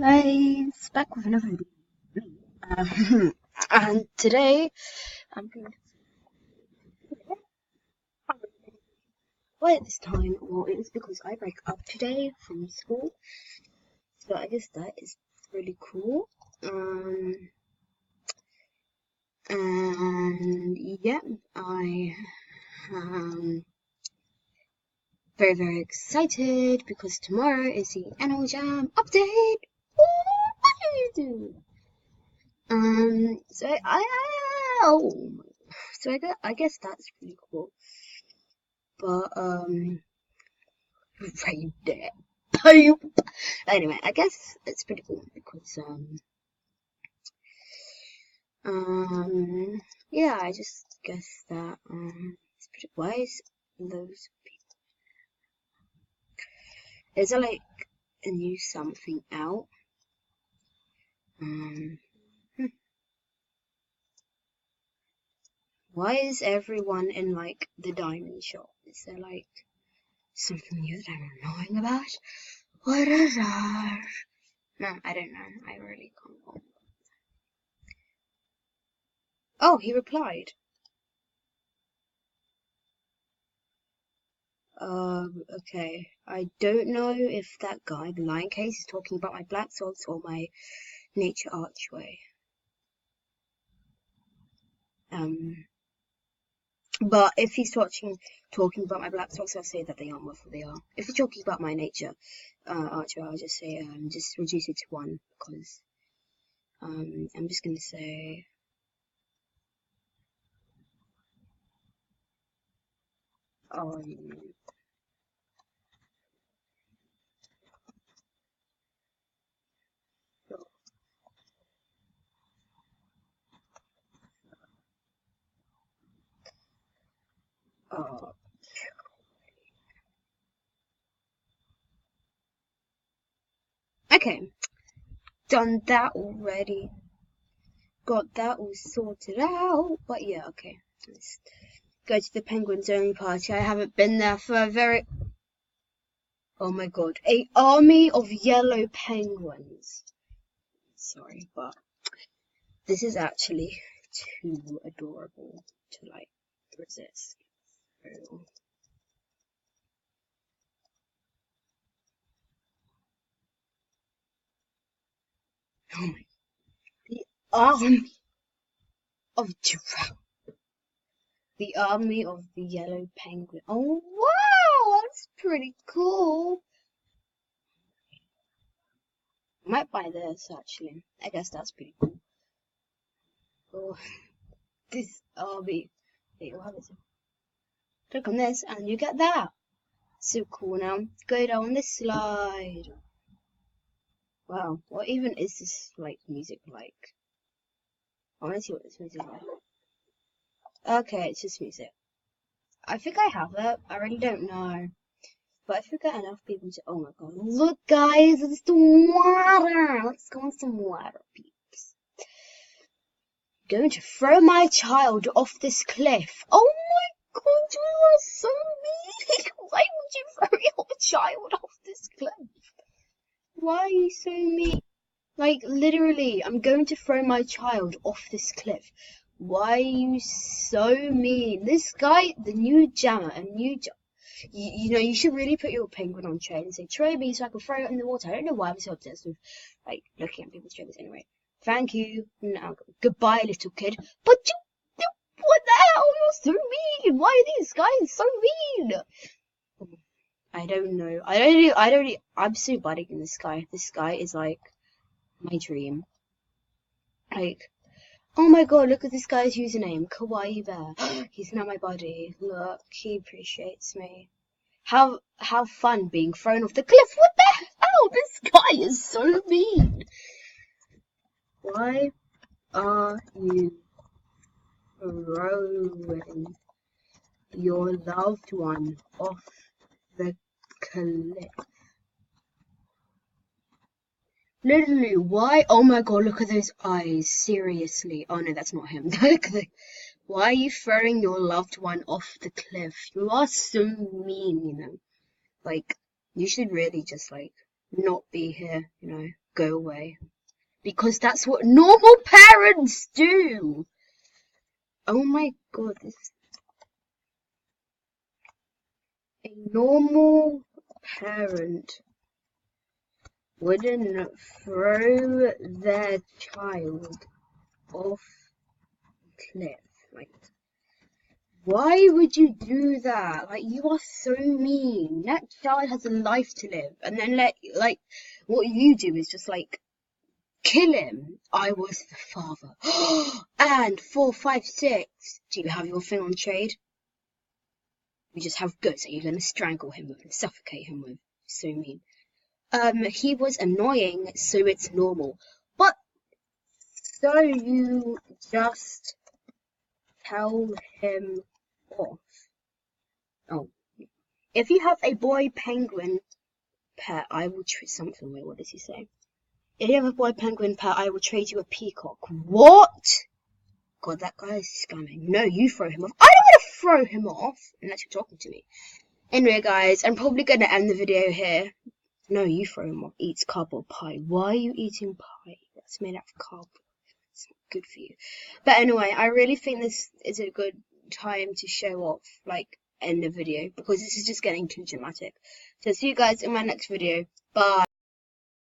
Anyways, back with another video. And today I'm going to. Why at this time? Well, it was because I break up today from school, so I guess that is really cool. And yeah, I am very excited because tomorrow is the annual jam update. Woo! So oh, so I guess that's pretty cool. But right there. Anyway, I guess it's pretty cool because yeah, I just guess that it's pretty wise. Those people, is there like a new something out? Um, why is everyone in like the diamond shop? Is there like something new that I'm not knowing about? What is that? No, I don't know. I really can't. Oh, he replied. Okay. I don't know if that guy, the Lion Case, is talking about my black socks or my nature archway. But if he's talking about my black socks, I'll say that they aren't what they are. If he's talking about my nature archway, I'll just say just reduce it to 1 because I'm just gonna say uh, okay, done that already. Got that all sorted out. But yeah, okay. Let's go to the Penguin Zone party. I haven't been there for a very... Oh my god. A army of yellow penguins. Sorry, but this is actually too adorable to like resist. So... Oh my... The army of giraffe. The army of the yellow penguin. Oh wow, that's pretty cool. I might buy this actually. I guess that's pretty cool. Oh, this army. There you have it. Click on this and you get that. So cool now. Go down this slide. Wow, what even is this like music like? I want to see what this music is like. Okay, it's just music. I think I have it. I really don't know. But I think enough people to. Oh my god. Look, guys, it's the water. Let's go on some water, peeps. Going to throw my child off this cliff. Oh my god, you are so mean. Why would you throw your child off this cliff? Why are you so mean? Like, literally, I'm going to throw my child off this cliff. Why are you so mean? This guy, the new jammer, you know, you should really put your penguin on trade and say, trade me so I can throw it in the water. I don't know why I'm so obsessed with, like, looking at people's traders anyway. Thank you. Now, goodbye, little kid. But what the hell? You're so mean. Why are these guys so mean? I don't know. I'm so bad in this guy. This guy is like my dream. Like, oh my god, look at this guy's username, Kawaii Bear. He's now my buddy. Look, he appreciates me. How fun being thrown off the cliff. What the hell? This guy is so mean. Why are you throwing your loved one off the cliff? Literally, why? Oh my god, look at those eyes. Seriously. Oh no, that's not him. Why are you throwing your loved one off the cliff? You are so mean, you know. Like, you should really just, like, not be here, you know. go away. Because that's what normal parents do. Oh my god, a normal parent wouldn't throw their child off a cliff. Like, why would you do that? Like, you are so mean. That child has a life to live, and then what you do is just like kill him. I was the father. And 4, 5, 6. Do you have your thing on trade? You just have goods that you're gonna strangle him with and suffocate him with. So mean. He was annoying, so it's normal. But so you just tell him off. Oh, if you have a boy penguin pet, I will trade something. Wait, what does he say? If you have a boy penguin pet, I will trade you a peacock. What? God, that guy is scamming. No, you throw him off. I don't want to throw him off unless you're talking to me. Anyway, guys, I'm probably going to end the video here. No, you throw him off. Eats cardboard pie. Why are you eating pie? That's made out of cardboard. It's not good for you. But anyway, I really think this is a good time to show off, like, end the video, because this is just getting too dramatic. So see you guys in my next video. Bye.